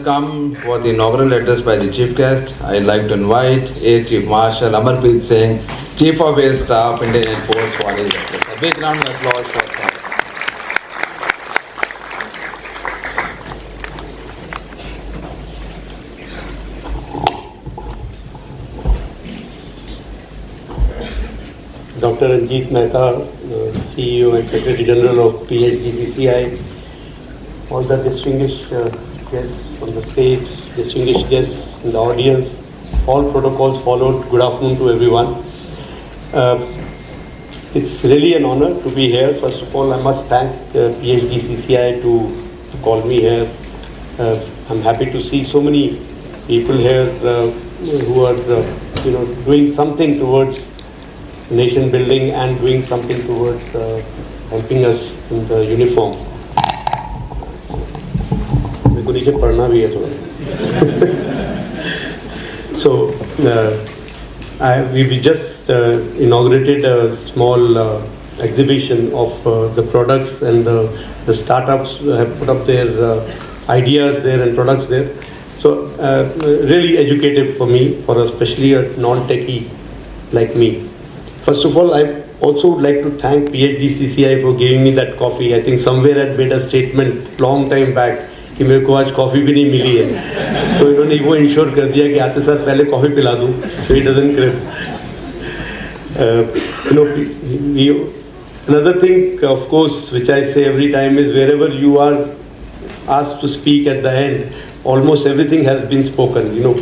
Come for the inaugural address by the chief guest. I'd like to invite Air Chief Marshal Amar Singh, Chief of Air Staff, Indian Air Force, for his address. A big round of applause for him. Dr. Ranjit Mehta, CEO and Secretary General of PHDCCI, all the distinguished guests on the stage, distinguished guests in the audience, all protocols followed. Good afternoon to everyone. It's really an honor to be here. First of all, I must thank PHDCCI to call me here. I'm happy to see so many people here who are doing something towards nation building and doing something towards helping us in the uniform. So we just inaugurated a small exhibition of the products, and the startups have put up their ideas there and products there. So really educative for me, for especially a non-techie like me. First of all, I also would like to thank PHDCCI for giving me that coffee. I think somewhere I made a statement long time back कि मेरे को आज coffee भी नहीं मिली है, तो इन्होंने वो इंश्योर कर दिया कि आते सर पहले कॉफ़ी पिला दूँ, so he doesn't crib. Another thing, of course, which I say every time is wherever you are asked to speak at the end, almost everything has been spoken.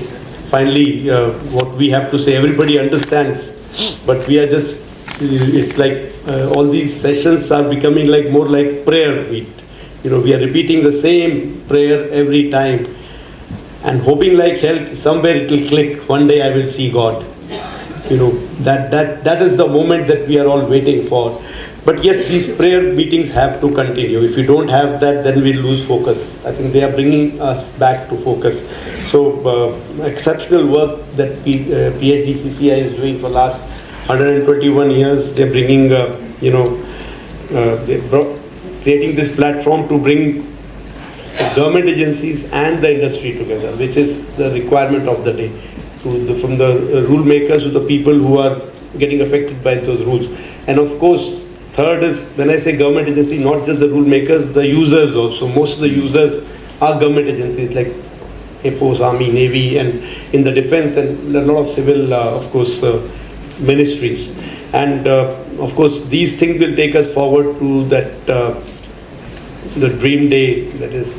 Finally, what we have to say, everybody understands, but we are just, it's like all these sessions are becoming like more like prayer meet. We are repeating the same prayer every time and hoping like hell somewhere it will click. One day I will see God. That is the moment that we are all waiting for. But yes, these prayer meetings have to continue. If we don't have that, then we lose focus. I think they are bringing us back to focus. So exceptional work that PHDCCI is doing for last 121 years. They're bringing, creating this platform to bring government agencies and the industry together, which is the requirement of the day, from the rule makers to the people who are getting affected by those rules. And of course, third is, when I say government agency, not just the rule makers, the users also. Most of the users are government agencies like Air Force, Army, Navy, and in the defense, and a lot of civil, of course, ministries. And of course, these things will take us forward to that the dream day, that is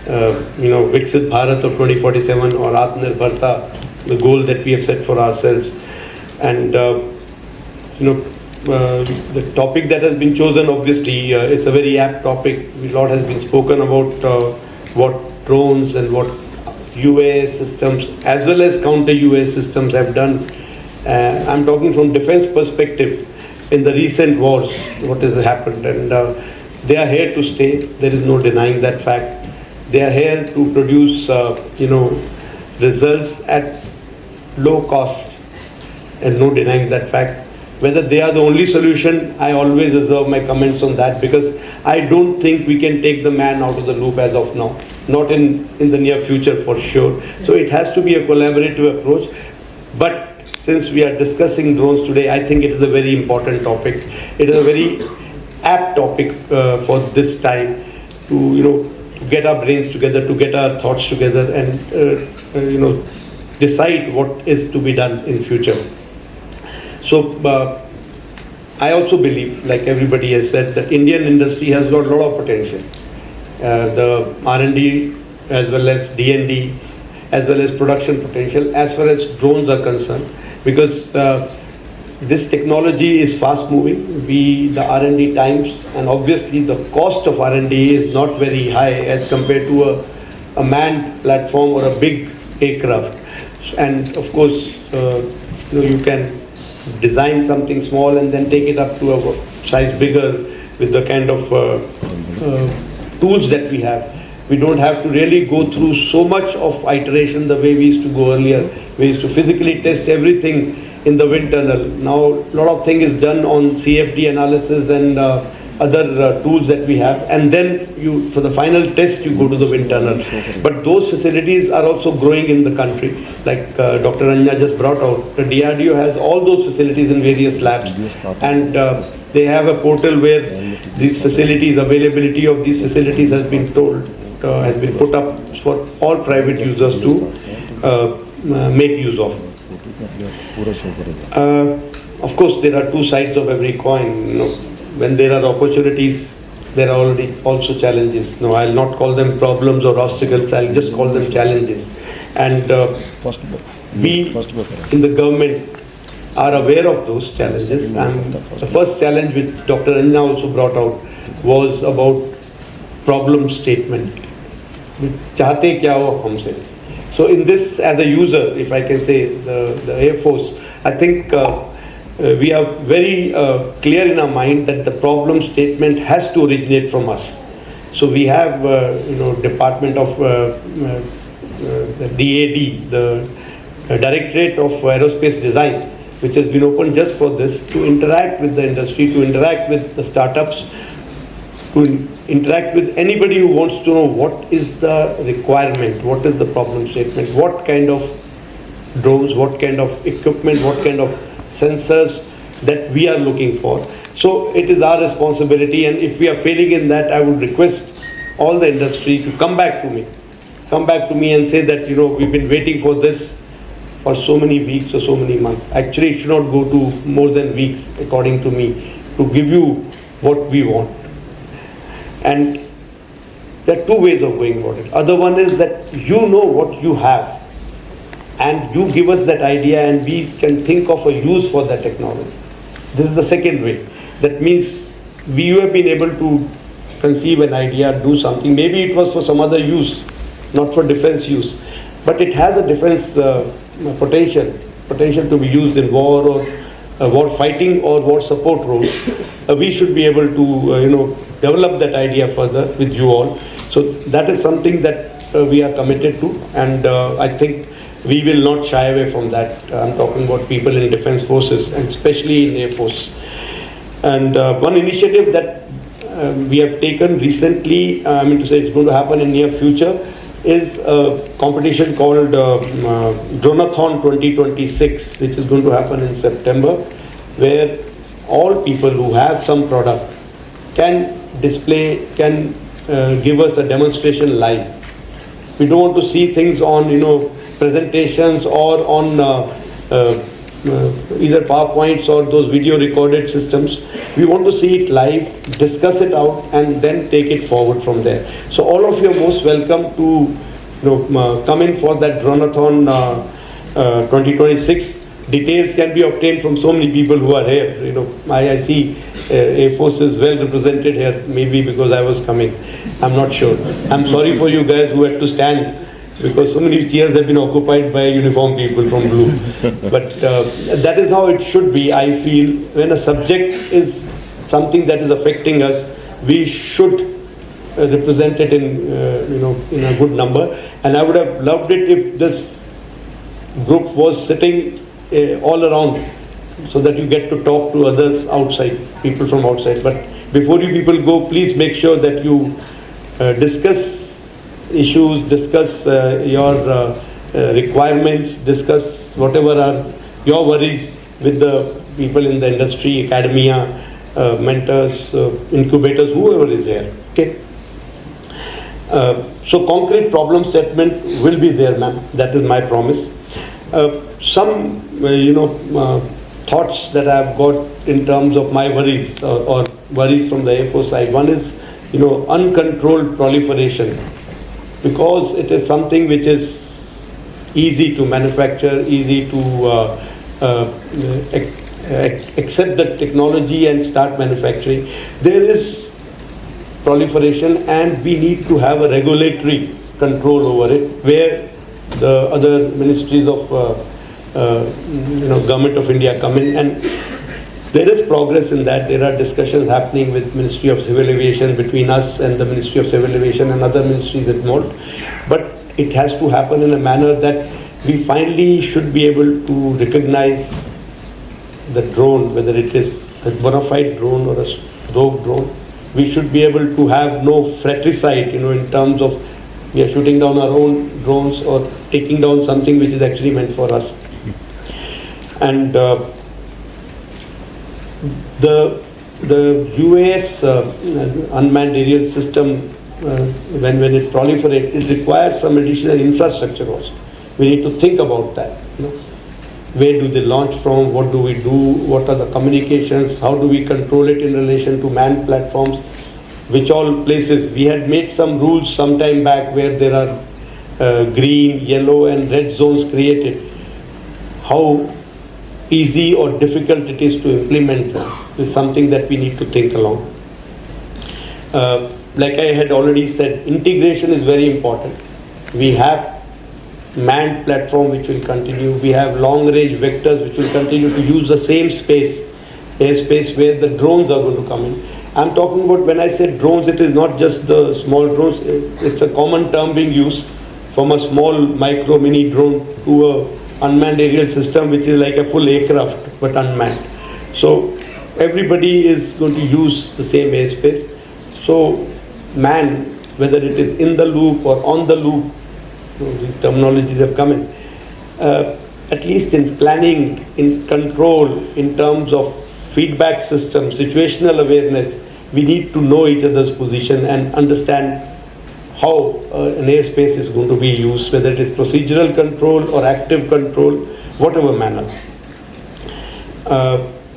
Viksit Bharat of 2047 or Atmanirbharta, the goal that we have set for ourselves. And the topic that has been chosen, obviously, it's a very apt topic. A lot has been spoken about what drones and what UAS systems as well as counter UAS systems have done. I'm talking from defense perspective. In the recent wars, what has happened, and they are here to stay. There is no denying that fact. They are here to produce, results at low cost, and no denying that fact. Whether they are the only solution, I always reserve my comments on that, because I don't think we can take the man out of the loop as of now. Not in the near future for sure. So it has to be a collaborative approach. But since we are discussing drones today, I think it is a very important topic. It is a very apt topic for this time to get our brains together, to get our thoughts together, and decide what is to be done in future. So I also believe, like everybody has said, that Indian industry has got a lot of potential. The R&D as well as D&D, as well as production potential, as far as drones are concerned. Because this technology is fast moving, the R&D times, and obviously the cost of R&D is not very high as compared to a manned platform or a big aircraft. And of course, you can design something small and then take it up to a size bigger with the kind of tools that we have. We don't have to really go through so much of iteration the way we used to go earlier. We used to physically test everything in the wind tunnel. Now a lot of things is done on CFD analysis and other tools that we have, and then you, for the final test, you go to the wind tunnel. But those facilities are also growing in the country. Like Dr. Anya just brought out, the DRDO has all those facilities in various labs, and they have a portal where these facilities, availability of these facilities has been has been put up for all private users to make use of. Of course, there are two sides of every coin. You know, when there are opportunities, there are already also challenges. No, I'll not call them problems or obstacles. I'll just call them challenges. And we in the government are aware of those challenges. And the first challenge which Dr. Anya also brought out was about problem statement. Chahte kya ho humse? So in this, as a user, if I can say, the Air Force, I think we are very clear in our mind that the problem statement has to originate from us. So we have, Department of the DAD, the Directorate of Aerospace Design, which has been opened just for this, to interact with the industry, to interact with the startups, to interact with anybody who wants to know what is the requirement, what is the problem statement, what kind of drones, what kind of equipment, what kind of sensors that we are looking for. So it is our responsibility, and if we are failing in that, I would request all the industry to come back to me and say that, we've been waiting for this for so many weeks or so many months. Actually, it should not go to more than weeks, according to me, to give you what we want. And there are two ways of going about it. Other one is that you know what you have, and you give us that idea, and we can think of a use for that technology. This is the second way. That means you have been able to conceive an idea, do something. Maybe it was for some other use, not for defense use, but it has a defense potential to be used in war or war fighting or war support roles. We should be able to develop that idea further with you all. So that is something that we are committed to, and I think we will not shy away from that. I'm talking about people in defense forces, and especially in Air Force. And one initiative that we have taken recently, it's going to happen in near future, is a competition called Dronathon 2026, which is going to happen in September, where all people who have some product can display, can give us a demonstration live. We don't want to see things on, presentations or on either PowerPoints or those video recorded systems. We want to see it live, discuss it out, and then take it forward from there. So all of you are most welcome to come in for that Dronathon 2026. Details can be obtained from so many people who are here. I see Air Force is well represented here, maybe because I was coming. I'm not sure. I'm sorry for you guys who had to stand, because so many chairs have been occupied by uniformed people from blue. But that is how it should be, I feel. When a subject is something that is affecting us, we should represent it in a good number. And I would have loved it if this group was sitting all around, so that you get to talk to others outside, people from outside. But before you people go, please make sure that you discuss issues, discuss your requirements, discuss whatever are your worries with the people in the industry, academia, mentors, incubators, whoever is there. Okay. So concrete problem statement will be there, ma'am. That is my promise. Some thoughts that I have got in terms of my worries or worries from the Air Force side. One is uncontrolled proliferation, because it is something which is easy to manufacture, easy to accept the technology and start manufacturing. There is proliferation, and we need to have a regulatory control over it, where the other ministries of Government of India come in, and there is progress in that. There are discussions happening with Ministry of Civil Aviation, between us and the Ministry of Civil Aviation and other ministries involved. But it has to happen in a manner that we finally should be able to recognize the drone, whether it is a bona fide drone or a rogue drone, we should be able to have no fratricide, in terms of we are shooting down our own drones or taking down something which is actually meant for us. And the UAS unmanned aerial system, when it proliferates, it requires some additional infrastructure also. We need to think about that. Where do they launch from? What do we do? What are the communications? How do we control it in relation to manned platforms? Which all places? We had made some rules some time back where there are green, yellow and red zones created. How easy or difficult it is to implement them is something that we need to think along. Like I had already said, integration is very important. We have manned platform which will continue. We have long range vectors which will continue to use the same space, airspace where the drones are going to come in. I'm talking about, when I say drones, it is not just the small drones. It's a common term being used, from a small micro mini drone to a unmanned aerial system which is like a full aircraft but unmanned. So everybody is going to use the same airspace. So man, whether it is in the loop or on the loop, these terminologies have come in, at least in planning, in control, in terms of feedback system, situational awareness, we need to know each other's position and understand how an airspace is going to be used, whether it is procedural control or active control, whatever manner.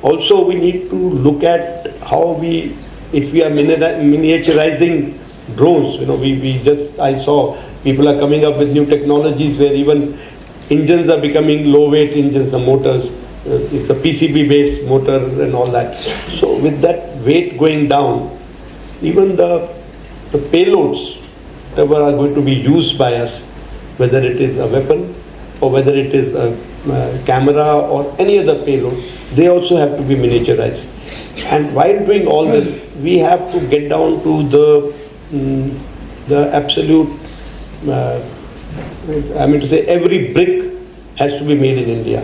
Also, we need to look at how if we are miniaturizing drones, I saw people are coming up with new technologies where even engines are becoming low weight engines, the motors, it's a PCB based motor and all that. So with that weight going down, even the payloads that are going to be used by us, whether it is a weapon or whether it is a camera or any other payload, they also have to be miniaturized. And while doing all this, we have to get down to the absolute, every brick has to be made in India.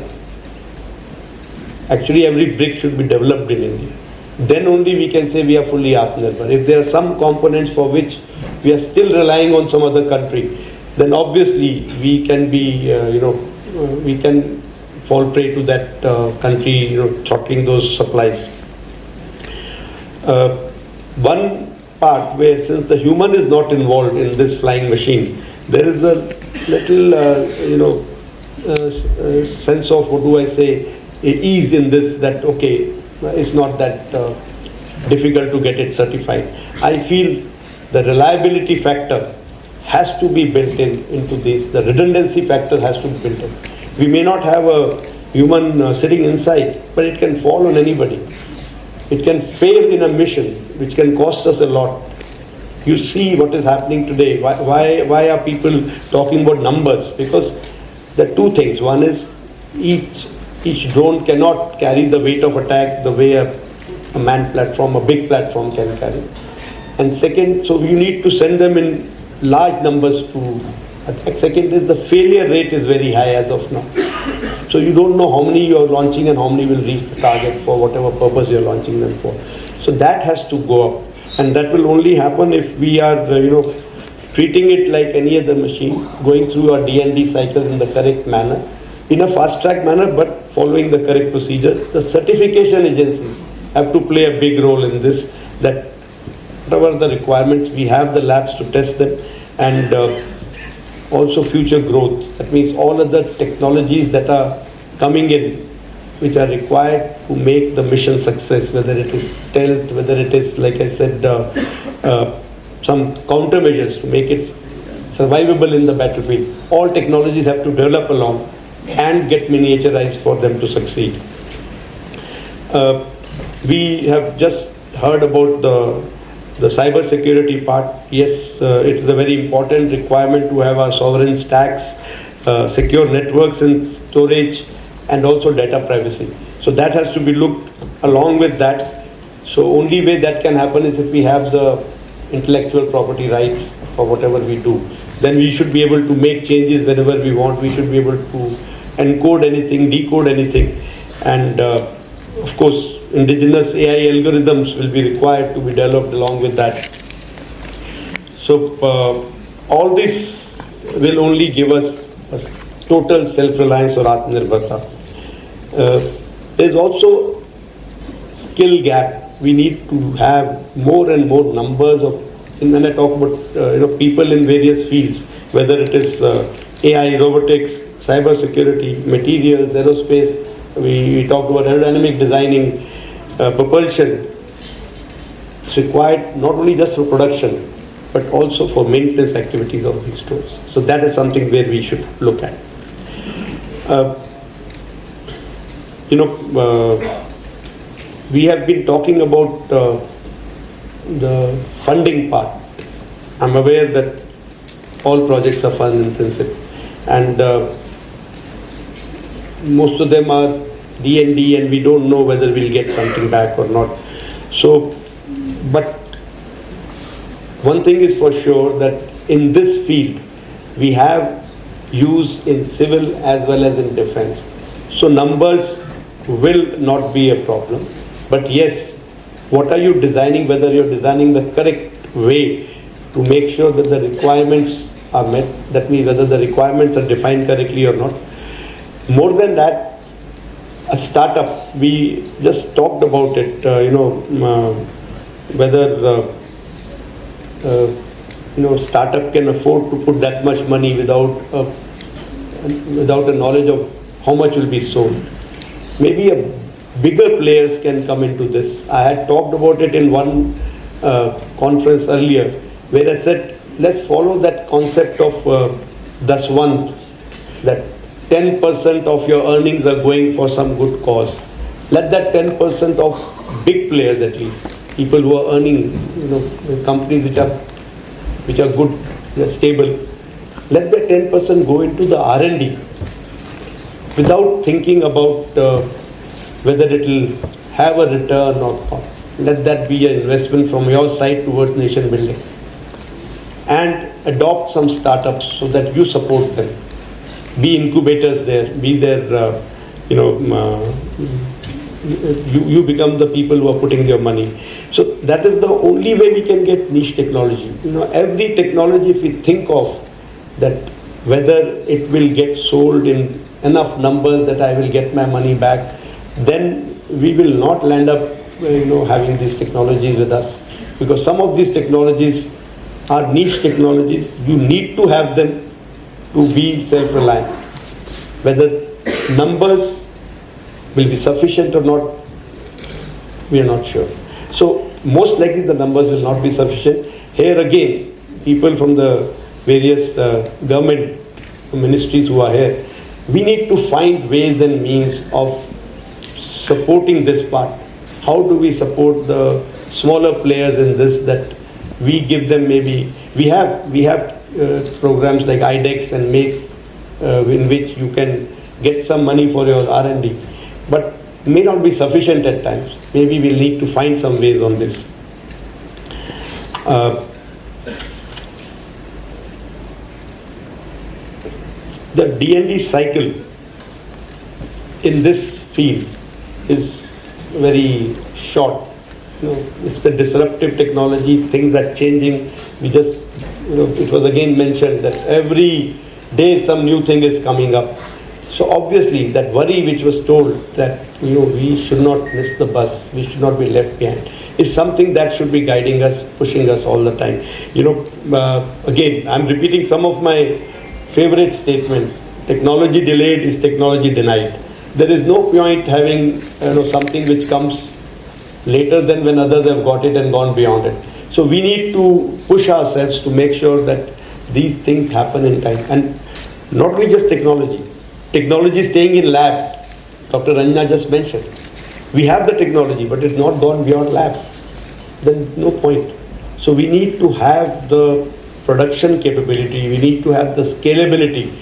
Actually, every brick should be developed in India. Then only we can say we are fully Atmanirbhar. If there are some components for which we are still relying on some other country, then obviously we can be, we can fall prey to that country, throttling those supplies. One part where, since the human is not involved in this flying machine, there is a little, sense of, what do I say, ease in this, that okay, it's not that difficult to get it certified. I feel the reliability factor has to be built into this. The redundancy factor has to be built in. We may not have a human sitting inside, but it can fall on anybody. It can fail in a mission, which can cost us a lot. You see what is happening today. Why are people talking about numbers? Because there are two things. One is each drone cannot carry the weight of attack the way a manned platform, a big platform can carry. And second, so you need to send them in large numbers to attack. Second is the failure rate is very high as of now. So you don't know how many you are launching and how many will reach the target for whatever purpose you are launching them for. So that has to go up. And that will only happen if we are, treating it like any other machine, going through our D&D cycle in the correct manner, in a fast-track manner, but following the correct procedures. The certification agencies have to play a big role in this, that whatever the requirements, we have the labs to test them, and also future growth. That means all other technologies that are coming in, which are required to make the mission success, whether it is stealth, whether it is, like I said, some countermeasures to make it survivable in the battlefield. All technologies have to develop along and get miniaturized for them to succeed. We have just heard about the cyber security part. Yes, it is a very important requirement to have our sovereign stacks, secure networks and storage, and also data privacy. So that has to be looked along with that. So only way that can happen is if we have the intellectual property rights for whatever we do. Then we should be able to make changes whenever we want. We should be able to encode anything, decode anything. And of course, indigenous AI algorithms will be required to be developed along with that. So all this will only give us a total self-reliance or Atmanirbharta. There's also skill gap. We need to have more and more numbers of, and when I talk about people in various fields, whether it is AI, robotics, cyber security, materials, aerospace, we talked about aerodynamic designing, propulsion. It's required not only just for production, but also for maintenance activities of these stores. So that is something where we should look at. We have been talking about the funding part. I'm aware that all projects are fund intensive, and most of them are D&D, and we don't know whether we'll get something back or not. So, but one thing is for sure, that in this field we have use in civil as well as in defense. So numbers will not be a problem. But yes, what are you designing, whether you're designing the correct way to make sure that the requirements are met, that means whether the requirements are defined correctly or not. More than that, a startup, we just talked about it, whether startup can afford to put that much money without a knowledge of how much will be sold. Maybe a bigger players can come into this. I had talked about it in one conference earlier, where I said, let's follow that concept of Daswant, that 10% of your earnings are going for some good cause. Let that 10% of big players, at least, people who are earning, companies which are good, stable, let that 10% go into the R&D without thinking about whether it will have a return or not. Let that be an investment from your side towards nation building. And adopt some startups so that you support them. Be incubators there, be there, you become the people who are putting your money. So that is the only way we can get niche technology. Every technology, if we think of that, whether it will get sold in enough numbers that I will get my money back, then we will not land up having these technologies with us, because some of these technologies are niche technologies. You need to have them to be self-reliant. Whether numbers will be sufficient or not, we are not sure. So most likely the numbers will not be sufficient. Here again, people from the various government ministries who are here, we need to find ways and means of supporting this part. How do we support the smaller players in this, that we give them, maybe we have programs like IDEX and MAKE in which you can get some money for your R&D, but may not be sufficient at times. Maybe we'll need to find some ways on this. The D&D cycle in this field is very short. It's the disruptive technology, things are changing. We just, it was again mentioned that every day some new thing is coming up. So obviously that worry which was told that, we should not miss the bus, we should not be left behind, is something that should be guiding us, pushing us all the time. Again, I'm repeating some of my favorite statements. Technology delayed is technology denied. There is no point having something which comes later than when others have got it and gone beyond it. So we need to push ourselves to make sure that these things happen in time. And not only just technology staying in lab. Dr. Ranjana just mentioned, we have the technology, but it's not gone beyond lab. Then no point. So we need to have the production capability, we need to have the scalability.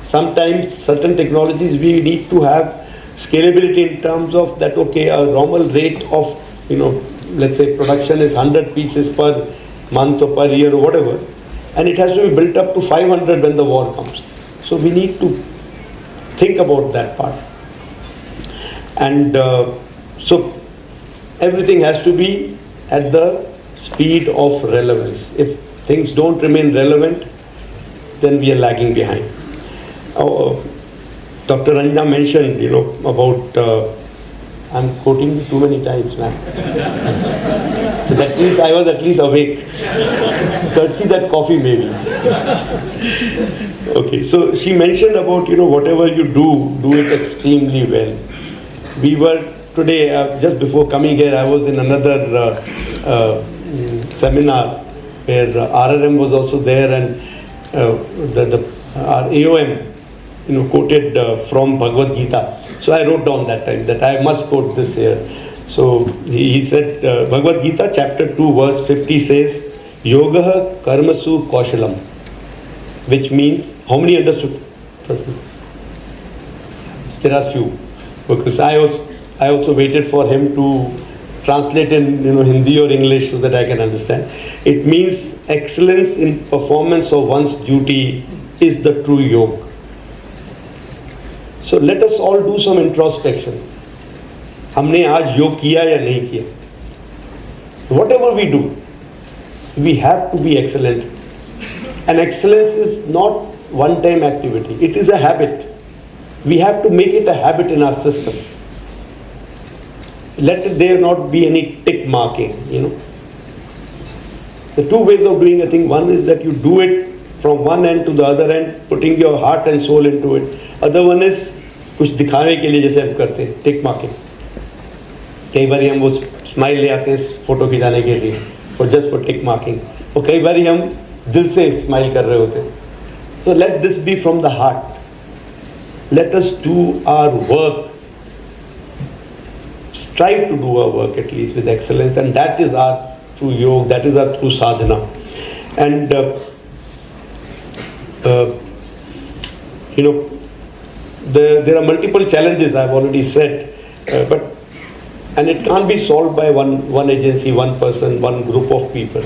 Sometimes certain technologies we need to have scalability in terms of that, okay, a normal rate of, let's say production is 100 pieces per month or per year or whatever, and it has to be built up to 500 when the war comes. So we need to think about that part. And so everything has to be at the speed of relevance. If things don't remain relevant, then we are lagging behind. Dr. Ranjana mentioned, about, I'm quoting too many times, man. So that means I was at least awake. Courtesy that coffee maybe. Okay, so she mentioned about, whatever you do it extremely well. We were today, just before coming here, I was in another seminar where RRM was also there, and our AOM, quoted from Bhagavad Gita. So I wrote down that time that I must quote this here. So he said, Bhagavad Gita chapter 2 verse 50 says, Yoga karmasu kaushalam, which means, how many understood? There are few, because I also waited for him to translate in Hindi or English so that I can understand. It means excellence in performance of one's duty is the true yoga. So let us all do some introspection. हमने आज योग किया या नहीं किया? Whatever we do, we have to be excellent. And excellence is not one-time activity. It is a habit. We have to make it a habit in our system. Let there not be any tick marking, The two ways of doing a thing, one is that you do it from one end to the other end, putting your heart and soul into it. Other one is कुछ दिखाने के लिए जैसे हम करते हैं, टिक marking. कई बार हम वो स्माइल ले आते हैं फोटो खिंचाने के लिए, और जस्ट फॉर टिक मार्किंग, और कई बार हम दिल से स्माइल कर रहे होते हैं. So let this be from the heart. Let us do our work. Strive to do our work at least with excellence, and that is our true yoga, that is our true sadhana. And there are multiple challenges, I've already said, and it can't be solved by one agency, one person, one group of people.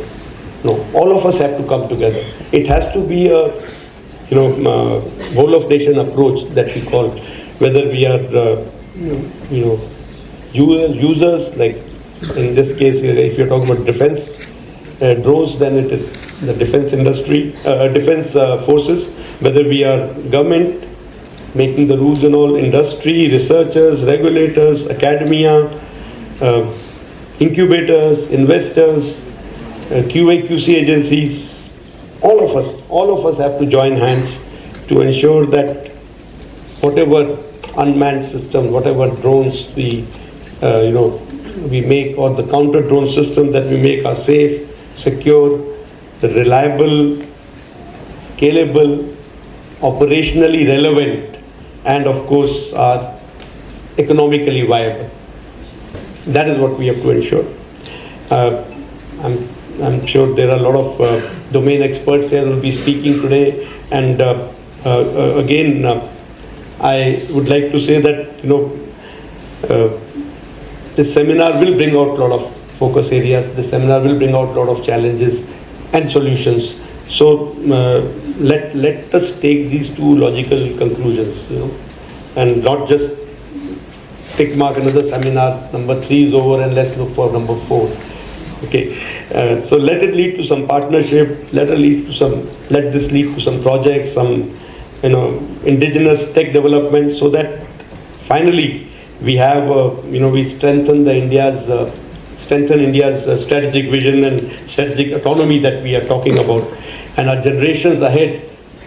No, all of us have to come together. It has to be a whole of nation approach that we call, whether we are users, like in this case, if you're talking about defense drones, then it is the defense industry, defense forces, whether we are government making the rules and all, industry, researchers, regulators, academia, incubators, investors, QA, QC agencies, all of us have to join hands to ensure that whatever unmanned system, whatever drones we make, or the counter drone system that we make are safe, secure, reliable, scalable, operationally relevant, and of course are economically viable. That is what we have to ensure. I'm sure there are a lot of domain experts here who will be speaking today, and again I would like to say that this seminar will bring out a lot of focus areas. This seminar will bring out a lot of challenges and solutions. So let us take these two logical conclusions, and not just tick mark another seminar, number 3 is over and let's look for number 4. Okay, so let it lead to some partnership. Let this lead to some projects, some indigenous tech development, so that finally we have we strengthen India's strategic vision and strategic autonomy that we are talking about, and our generations ahead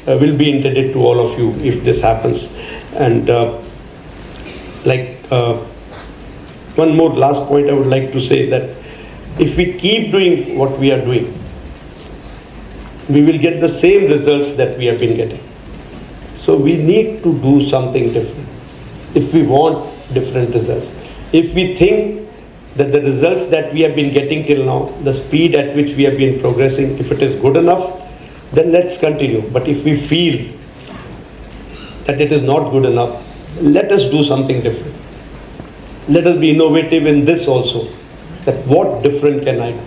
will be indebted to all of you if this happens. And one more last point I would like to say, that if we keep doing what we are doing, we will get the same results that we have been getting. So we need to do something different if we want different results. If we think that the results that we have been getting till now, the speed at which we have been progressing, if it is good enough, then let's continue. But if we feel that it is not good enough, let us do something different. Let us be innovative in this also, that what different can I do?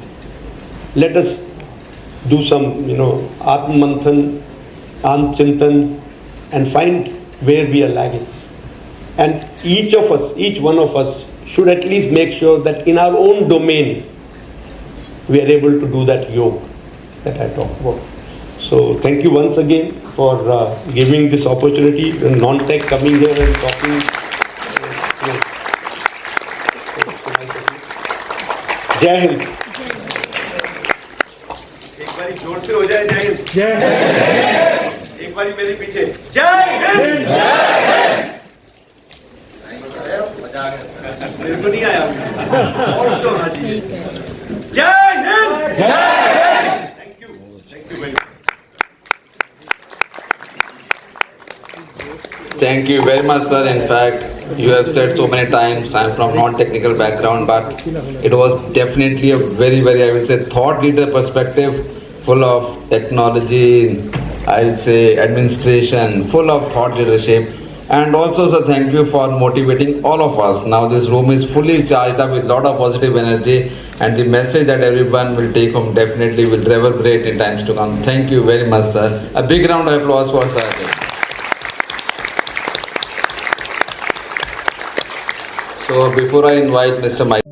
Let us do some, Atman Manthan, Chintan, and find where we are lagging. And each one of us should at least make sure that in our own domain, we are able to do that yoga that I talked about. So thank you once again for giving this opportunity, non-tech coming here and talking. Jai Hind. एक बारी जोर से हो जाए जय हिंद। जय हिंद। एक बारी मेरे पीछे जय हिंद। मेरे को नहीं आया और तो होना चाहिए। जय Hind. Thank you very much. Thank you very much, sir. In fact, you have said so many times, I'm from non-technical background, but it was definitely a very, very, I will say, thought leader perspective, full of technology, I will say, administration, full of thought leadership. And also, sir, thank you for motivating all of us. Now this room is fully charged up with a lot of positive energy, and the message that everyone will take home definitely will reverberate in times to come. Thank you very much, sir. A big round of applause for sir. So before I invite Mr. Mike.